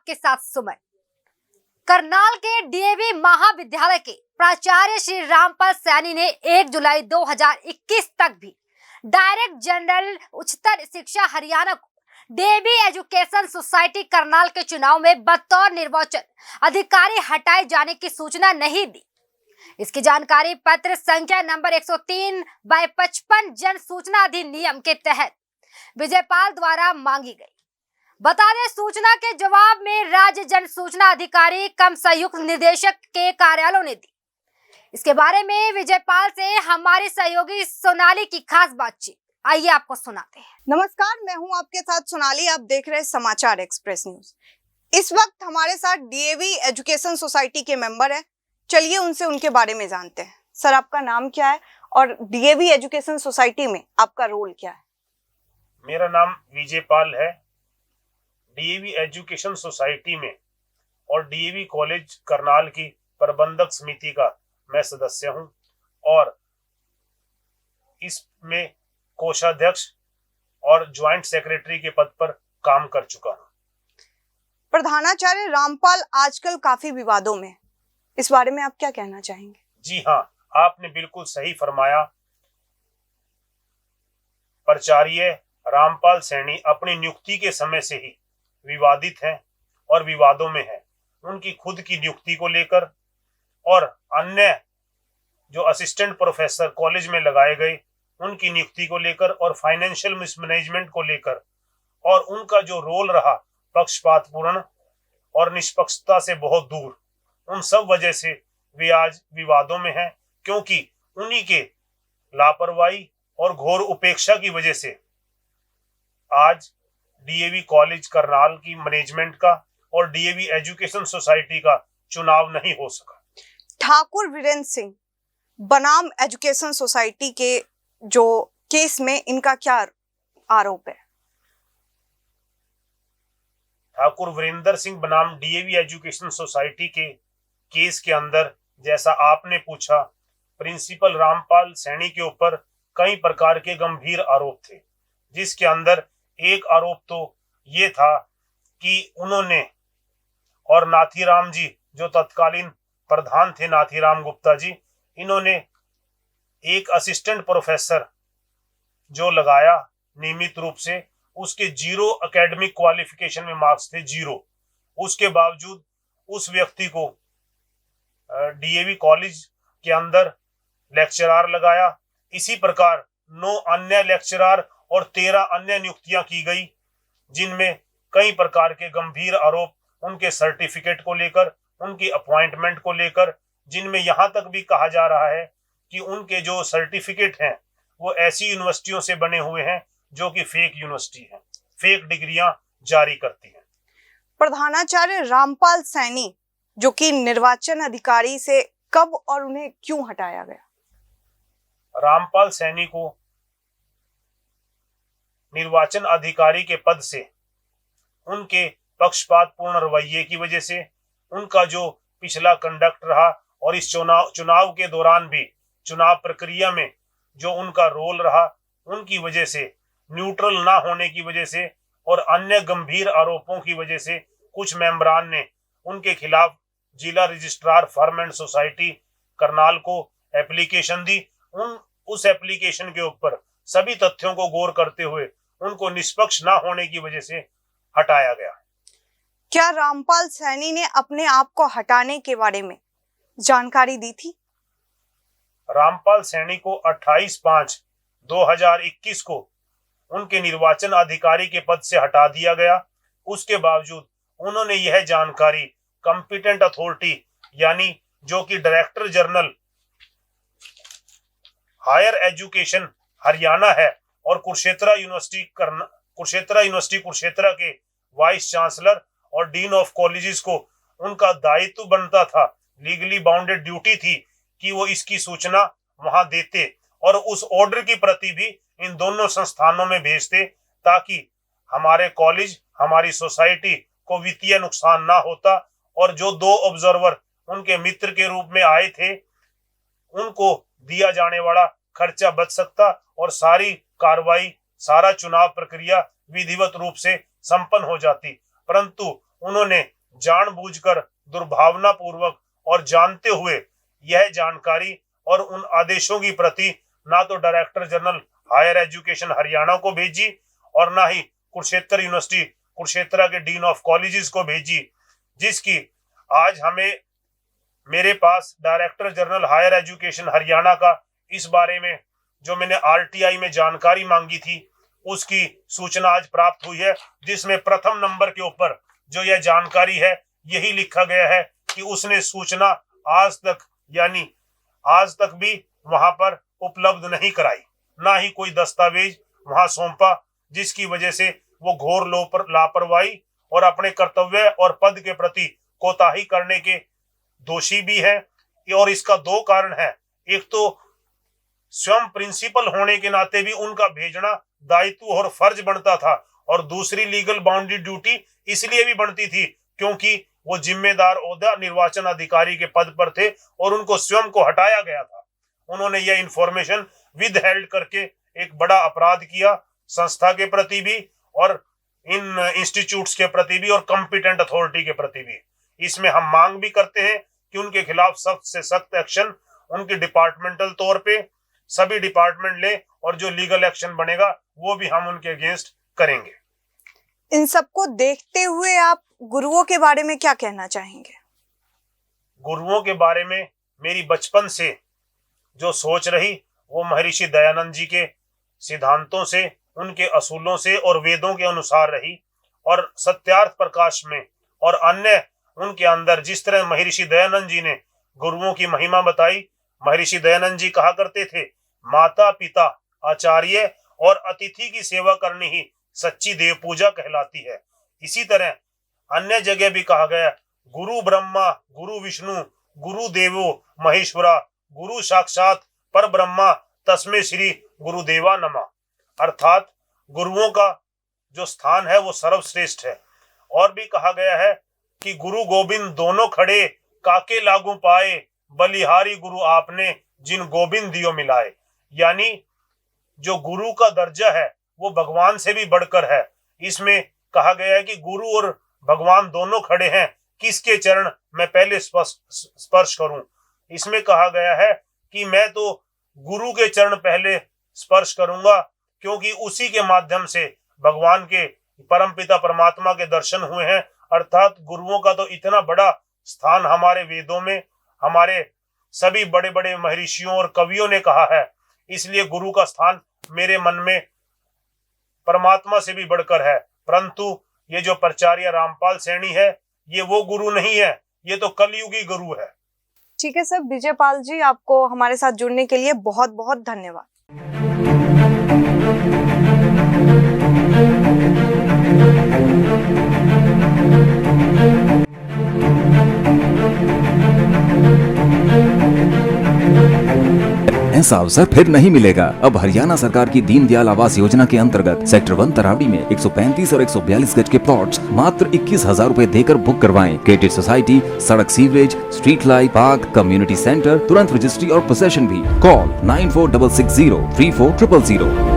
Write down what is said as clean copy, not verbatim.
आपके साथ सुमन। करनाल के डीएवी महाविद्यालय के प्राचार्य श्री रामपाल सैनी ने 1 जुलाई 2021 तक भी डायरेक्टर जनरल उच्चतर शिक्षा हरियाणा को डीएवी एजुकेशन सोसाइटी करनाल के चुनाव में बतौर निर्वाचन अधिकारी हटाए जाने की सूचना नहीं दी। इसकी जानकारी पत्र संख्या नंबर 103/55 जन सूचना अधिनियम के तहत विजयपाल द्वारा मांगी गई। बता दें, सूचना के जवाब में राज्य जन सूचना अधिकारी कम संयुक्त निदेशक के कार्यालयों ने दी। इसके बारे में विजयपाल से हमारी सहयोगी सोनाली की खास बातचीत, आइए आपको सुनाते हैं। नमस्कार, मैं हूं आपके साथ सोनाली। आप देख रहे हैं समाचार एक्सप्रेस न्यूज। इस वक्त हमारे साथ डीएवी एजुकेशन सोसाइटी के मेंबर हैं। चलिए उनसे उनके बारे में जानते हैं। सर, आपका नाम क्या है और डीएवी एजुकेशन सोसाइटी में आपका रोल क्या है? मेरा नाम विजयपाल है। डीएवी एजुकेशन सोसाइटी में और डीएवी कॉलेज करनाल की प्रबंधक समिति का मैं सदस्य हूं और इसमें कोषाध्यक्ष और ज्वाइंट सेक्रेटरी के पद पर काम कर चुका हूं। प्रधानाचार्य रामपाल आजकल काफी विवादों में, इस बारे में आप क्या कहना चाहेंगे? जी हाँ, आपने बिल्कुल सही फरमाया। प्राचार्य रामपाल सैनी अपनी नियुक्ति के समय से ही विवादित हैं और विवादों में हैं। उनकी खुद की नियुक्ति को लेकर और अन्य जो असिस्टेंट प्रोफेसर कॉलेज में लगाए गए उनकी नियुक्ति को लेकर और फाइनेंशियल मिसमैनेजमेंट को लेकर और उनका जो रोल रहा पक्षपातपूर्ण और निष्पक्षता से बहुत दूर, उन सब वजह से वे आज विवादों में हैं, क्योंकि उन्हीं के लापरवाही और घोर उपेक्षा की वजह से आज डीएवी कॉलेज करनाल की मैनेजमेंट का और डीएवी एजुकेशन सोसाइटी का चुनाव नहीं हो सका। ठाकुर वीरेंद्र सिंह बनाम एजुकेशन सोसाइटी के जो केस में इनका क्या आरोप है? ठाकुर वीरेंद्र सिंह बनाम डीएवी एजुकेशन सोसाइटी के केस के अंदर, जैसा आपने पूछा, प्रिंसिपल रामपाल सैनी के ऊपर कई प्रकार के गंभीर आरोप थे, जिसके अंदर एक आरोप तो ये था कि उन्होंने और नाथीराम जी जो तत्कालीन प्रधान थे, नाथीराम गुप्ता जी, इन्होंने एक असिस्टेंट प्रोफेसर जो लगाया नियमित रूप से, उसके 0 एकेडमिक क्वालिफिकेशन में मार्क्स थे 0। उसके बावजूद उस व्यक्ति को डीएवी कॉलेज के अंदर लेक्चरार लगाया। इसी प्रकार 9 अन्य लेक्चरार और 13 अन्य नियुक्तियां की गई, जिनमें कई प्रकार के गंभीर आरोप उनके सर्टिफिकेट को लेकर, उनकी अपॉइंटमेंट को लेकर, जिनमें यहां तक भी कहा जा रहा है कि उनके जो सर्टिफिकेट हैं वो ऐसी यूनिवर्सिटियों से बने हुए हैं जो कि फेक यूनिवर्सिटी हैं, फेक डिग्रियां जारी करती हैं। प्रधानाचार्य रामपाल सैनी जो कि निर्वाचन अधिकारी से कब और उन्हें क्यों हटाया गया? रामपाल सैनी को निर्वाचन अधिकारी के पद से उनके पक्षपातपूर्ण रवैये की वजह से, उनका जो पिछला कंडक्ट रहा और इस चुनाव के दौरान भी चुनाव प्रक्रिया में जो उनका रोल रहा, उनकी वजह से, न्यूट्रल ना होने की वजह से और अन्य गंभीर आरोपों की वजह से कुछ मेंबरान ने उनके खिलाफ जिला registrar firm and society Karnal को एप्लीकेशन दी। उस एप्लीकेशन के ऊपर सभी तथ्यों को गौर करते हुए उनको निष्पक्ष ना होने की वजह से हटाया गया। क्या रामपाल सैनी ने अपने आप को हटाने के बारे में जानकारी दी थी? रामपाल सैनी को 28/5/2021 को उनके निर्वाचन अधिकारी के पद से हटा दिया गया। उसके बावजूद उन्होंने यह जानकारी कॉम्पिटेंट अथॉरिटी यानी जो कि director general higher education Haryana है और कुरुक्षेत्र यूनिवर्सिटी कुरुक्षेत्र के वाइस चांसलर और डीन ऑफ कॉलेजेस को उनका दायित्व बनता था, लीगली बाउंडेड ड्यूटी थी कि वो इसकी सूचना वहां देते और उस ऑर्डर की प्रति भी इन दोनों संस्थानों में भेजते, ताकि हमारे कॉलेज, हमारी सोसाइटी को वित्तीय नुकसान ना होता और जो 2 ऑब्जर्वर उनके मित्र के रूप में आए थे उनको दिया जाने वाला खर्चा बच सकता और सारी कार्रवाई, सारा चुनाव प्रक्रिया विधिवत रूप से संपन्न हो जाती। परंतु उन्होंने जानबूझकर दुर्भावनापूर्वक और जानते हुए यह जानकारी और उन आदेशों की प्रति ना तो director general higher education Haryana को भेजी और ना ही कुरुक्षेत्र यूनिवर्सिटी कुरुक्षेत्र के डीन ऑफ कॉलेजेस को भेजी, जिसकी आज हमें मेरे पास director general higher education Haryana का इस बारे में जो मैंने आरटीआई में जानकारी मांगी थी उसकी सूचना आज प्राप्त हुई है, जिसमें प्रथम नंबर के ऊपर जो यह जानकारी है यही लिखा गया है कि उसने सूचना आज तक भी वहां पर उपलब्ध नहीं कराई, ना ही कोई दस्तावेज वहां सौंपा, जिसकी वजह से वो घोर लापरवाही और अपने कर्तव्य और पद के प्रति कोताही करने के दोषी भी है। और इसका दो कारण है, एक तो स्वयं प्रिंसिपल होने के नाते भी उनका भेजना दायित्व और फर्ज बनता था, और दूसरी लीगल बाउंड्री ड्यूटी इसलिए भी बनती थी क्योंकि वो जिम्मेदार ओहदा निर्वाचन अधिकारी के पद पर थे और उनको स्वयं को हटाया गया था। उन्होंने यह इंफॉर्मेशन विद हेल्ड करके एक बड़ा अपराध किया, संस्था के प्रति भी और इन इंस्टीट्यूट्स के प्रति भी और कॉम्पिटेंट अथॉरिटी के प्रति भी। इसमें हम मांग भी करते हैं कि उनके खिलाफ सख्त से सख्त एक्शन उनके डिपार्टमेंटल तौर पे सभी डिपार्टमेंट ले और जो लीगल एक्शन बनेगा वो भी हम उनके अगेंस्ट करेंगे। इन सबको देखते हुए आप गुरुओं के बारे में क्या कहना चाहेंगे? गुरुओं के बारे में मेरी बचपन से जो सोच रही वो महर्षि दयानंद जी के सिद्धांतों से, उनके असूलों से और वेदों के अनुसार रही, और सत्यार्थ प्रकाश में और अन्य उनके अंदर जिस तरह महर्षि दयानंद जी ने गुरुओं की महिमा बताई। महर्षि दयानंद जी कहा करते थे, माता पिता आचार्य और अतिथि की सेवा करनी ही सच्ची देव पूजा कहलाती है। इसी तरह अन्य जगह भी कहा गया, गुरु ब्रह्मा गुरु विष्णु गुरु देवो महेश्वरा गुरु साक्षात पर ब्रह्मा तस्मै श्री गुरुदेवा नमः। अर्थात गुरुओं का जो स्थान है वो सर्वश्रेष्ठ है। और भी कहा गया है कि गुरु गोविंद दोनों खड़े काके लागू पाए, बलिहारी गुरु आपने जिन गोविंद दियो मिलाए। यानी जो गुरु का दर्जा है वो भगवान से भी बढ़कर है। इसमें कहा गया है कि गुरु और भगवान दोनों खड़े हैं, किसके चरण मैं पहले स्पर्श करूं। इसमें कहा गया है कि मैं तो गुरु के चरण पहले स्पर्श करूंगा क्योंकि उसी के माध्यम से भगवान के परमपिता परमात्मा के दर्शन हुए हैं। अर्थात गुरुओं का तो इतना बड़ा स्थान हमारे वेदों में हमारे सभी बड़े बड़े महर्षियों और कवियों ने कहा है, इसलिए गुरु का स्थान मेरे मन में परमात्मा से भी बढ़कर है। परंतु ये जो प्राचार्य रामपाल सैनी है ये वो गुरु नहीं है, ये तो कलयुगी गुरु है। ठीक है सर, विजय पाल जी आपको हमारे साथ जुड़ने के लिए बहुत बहुत धन्यवाद। ऐसा अवसर फिर नहीं मिलेगा। अब हरियाणा सरकार की दीनदयाल आवास योजना के अंतर्गत सेक्टर 1 तरावड़ी में 135 और 142 गज के प्लॉट्स मात्र 21,000 रुपए देकर बुक करवाएं। क्रेडिट सोसाइटी, सड़क, sewerage, street light, park, community centre, तुरंत रजिस्ट्री और पोसेशन भी। कॉल 9466034000।